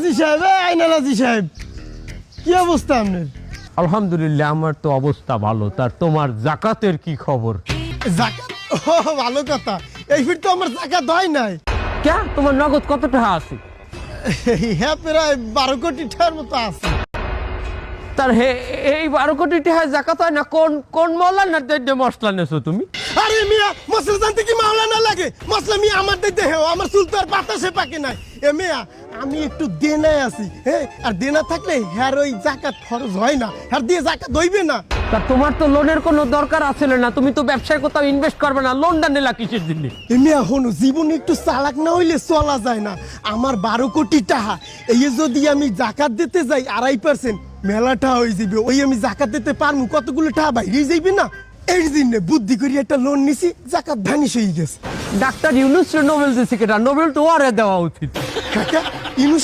আইনালাজি সাহেব, আইনালাজি সাহেব, কি অবস্থা আপনার? আলহামদুলিল্লাহ, আমার তো অবস্থা ভালো। তার তোমার জাকাতের কি খবর? জাকাত? ও ভালো কথা। এই ফির তো আমার জাকাত হয় নাই। কে, তোমার নগদ কত টাকা আছে? হ্যাঁ, প্রায় 12 কোটি টাকার মতো আছে। তার এই 12 কোটি টাকা জাকাত হয় না? কোন কোন মৌলানা দৈদ্য মশলা নেছো তুমি? আরে মিয়া, মশলা জানতে কি মাওলানা লাগে? মশলা মিয়া আমার দেহে, আমার চুল তো আর বাতাসে পাকে নাই। এ মিয়া, আমি একটু দেনায় আছি, হ্যাঁ, আর দেনা থাকলে হ্যার ওই জাকাত খরচ হয় না, হ্যার দিয়ে জাকাত হইবে না। তা তোমার তো লোনের কোনো দরকার আছে না, তুমি তো ব্যবসায় কোথাও ইনভেস্ট করবে না, লোনটা নিলা কিসের জন্য? এ মিয়া হনু, জীবনে একটু চালাক না হইলে চলা যায় না। আমার 12 কোটি টাকা, এই যদি আমি জাকাত দিতে যাই 2.5%, মেলাটা হয়ে যাবে। ওই আমি জাকাত দিতে পারবো, কতগুলো টাকা বাইরে যাইবে না। এই জন্য বুদ্ধি করে একটা লোন নিছি, জাকাত ভ্যানিশ হয়ে গেছে। ডাক্তার ইউনূস নোবেল দিছে কেটা? নোবেল তো ওরে দেওয়া উচিত। কাকা, ইউনূস